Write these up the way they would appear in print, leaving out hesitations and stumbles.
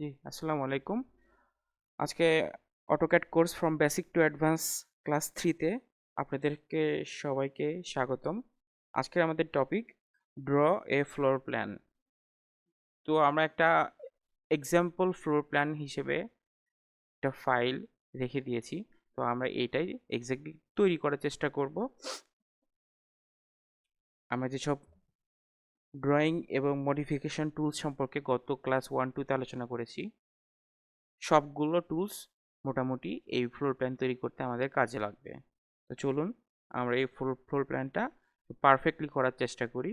জি, আসসালামু আলাইকুম। আজকে AutoCAD course from basic to advance class 3-তে আপনাদেরকে সবাইকে স্বাগতম। আজকের আমাদের topic draw a floor plan. তো আমরা একটা এক্সাম্পল ফ্লোর প্ল্যান হিসেবে একটা ফাইল রেখে দিয়েছি। তো আমরা এইটাই এক্স্যাক্টলি তৈরি করার চেষ্টা করব। আমরা যেসব ড্রয়িং এবং মডিফিকেশন টুলস সম্পর্কে গত ক্লাস 1-2-তে আলোচনা করেছি, সবগুলো টুলস মোটামুটি এই ফ্লোর প্ল্যান তৈরি করতে আমাদের কাজে লাগবে। তো চলুন আমরা এই ফ্লোর প্ল্যানটা পারফেক্টলি করার চেষ্টা করি।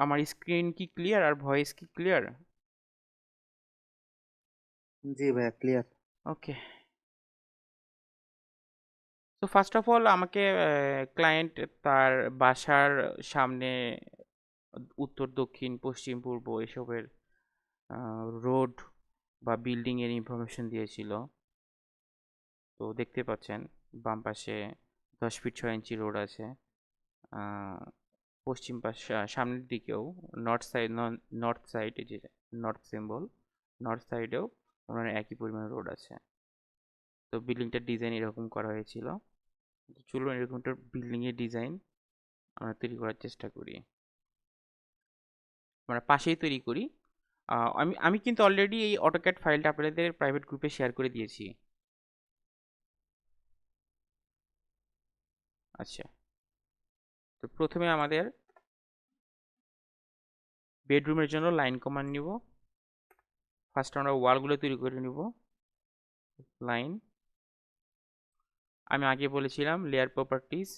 আমার স্ক্রিন কি ক্লিয়ার আর ভয়েস কি ক্লিয়ার? জি ভাইয়া, ক্লিয়ার। ওকে। তো ফার্স্ট অফ অল আমাকে ক্লায়েন্ট তার বাসার সামনে উত্তর, দক্ষিণ, পশ্চিম, পূর্ব এসবের রোড বা বিল্ডিং এর ইনফরমেশন দিয়েছিল। তো দেখতে পাচ্ছেন বাম পাশে 10 ফিট 6 ইঞ্চি রোড আছে। পশ্চিম পাশে সামনের দিকেও নর্থ সাইড, যে নর্থ সিম্বল, নর্থ সাইডেও ওনার একই পরিমাণ রোড আছে। তো বিল্ডিংটার ডিজাইন এরকম করা হয়েছিল। চলুন এরকম একটা বিল্ডিংয়ের ডিজাইন আমরা তৈরি করার চেষ্টা করি। আমরা পাশেই তৈরি করি। আমি কিন্তু অলরেডি এই অটোক্যাড ফাইলটা আপনাদের প্রাইভেট গ্রুপে শেয়ার করে দিয়েছি। আচ্ছা, তো প্রথমে আমাদের বেডরুমের জন্য লাইন কমান্ড নিব। ফার্স্ট আমরা ওয়ালগুলো তৈরি করে নিব। লাইন, আমি আগে বলেছিলাম লেয়ার প্রপার্টিজ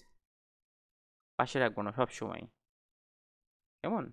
পাশে রাখবো না সব সময়, কেমন?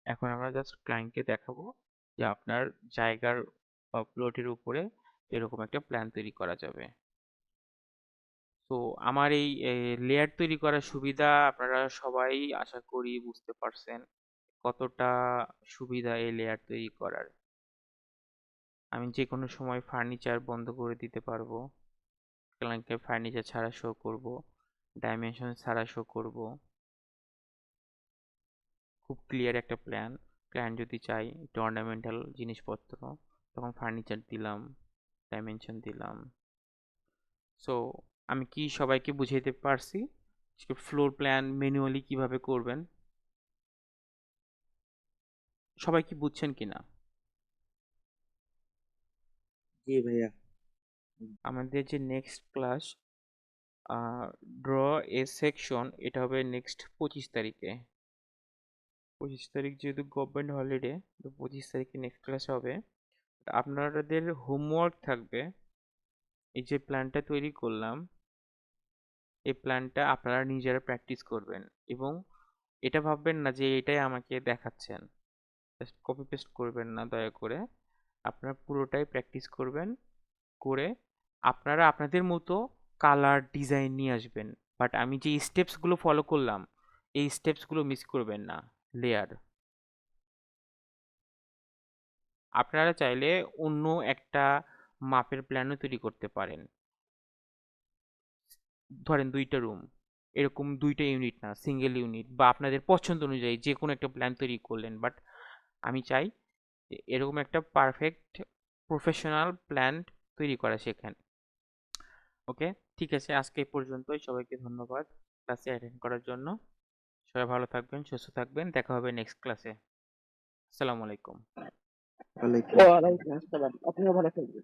এখন আমরা জাস্ট ক্লায়েন্টকে দেখাবো যে আপনার জায়গার প্লটের উপরে এরকম একটা প্ল্যান তৈরি করা যাবে। তো আমার এই লেয়ার তৈরি করার সুবিধা আপনারা সবাই আশা করি বুঝতে পারছেন কতটা সুবিধা এই লেয়ার তৈরি করার। আমি যে কোনো সময় ফার্নিচার বন্ধ করে দিতে পারবো, ক্লায়েন্টকে ফার্নিচার ছাড়া শো করব, ডাইমেনশন ছাড়া শো করব। খুব ক্লিয়ার একটা প্ল্যান। ক্লায়েন্ট যদি চাই একটু অর্নামেন্টাল জিনিসপত্র, তখন ফার্নিচার দিলাম, ডাইমেনশন দিলাম। সো আমি কি সবাইকে বুঝাইতে পারছি ফ্লোর প্ল্যান ম্যানুয়ালি কিভাবে করবেন? সবাই কি বুঝছেন কিনা? জি ভাইয়া। আমাদের যে নেক্সট ক্লাস ড্র এ সেকশন, এটা হবে নেক্সট 25 তারিখে। 25 তারিখ যেহেতু গভর্নমেন্ট হলিডে, তো 25 তারিখে নেক্সট ক্লাস হবে। আপনাদের হোমওয়ার্ক থাকবে এই যে প্ল্যানটা তৈরি করলাম, এই প্ল্যানটা আপনারা নিজেরা প্র্যাকটিস করবেন এবং এটা ভাববেন না যে এটাই আমাকে দেখাচ্ছেন। জাস্ট কপি পেস্ট করবেন না দয়া করে। আপনারা পুরোটাই প্র্যাকটিস করবেন, করে আপনারা আপনাদের মতো কালার ডিজাইন নিয়ে আসবেন। বাট আমি যে স্টেপসগুলো ফলো করলাম, এই স্টেপসগুলো মিস করবেন না। লেয়ার আপনারা চাইলে অন্য একটা মাপের প্ল্যানও তৈরি করতে পারেন। ধরেন 2টা রুম, এরকম 2টা ইউনিট না, সিঙ্গেল ইউনিট, বা আপনাদের পছন্দ অনুযায়ী যে কোনো একটা প্ল্যান তৈরি করলেন। বাট আমি চাই যে এরকম একটা পারফেক্ট প্রফেশনাল প্ল্যান তৈরি করা শেখেন। ওকে, ঠিক আছে, আজকে এই পর্যন্তই। সবাইকে ধন্যবাদ ক্লাসে অ্যাটেন্ড করার জন্য। সবাই ভালো থাকবেন, সুস্থ থাকবেন, দেখা হবে নেক্সট ক্লাসে। আসসালামু আলাইকুম। ওয়ালাইকুম আসসালাম। ওয়ালাইকুম আসসালাম। আপনিও ভালো থাকবেন।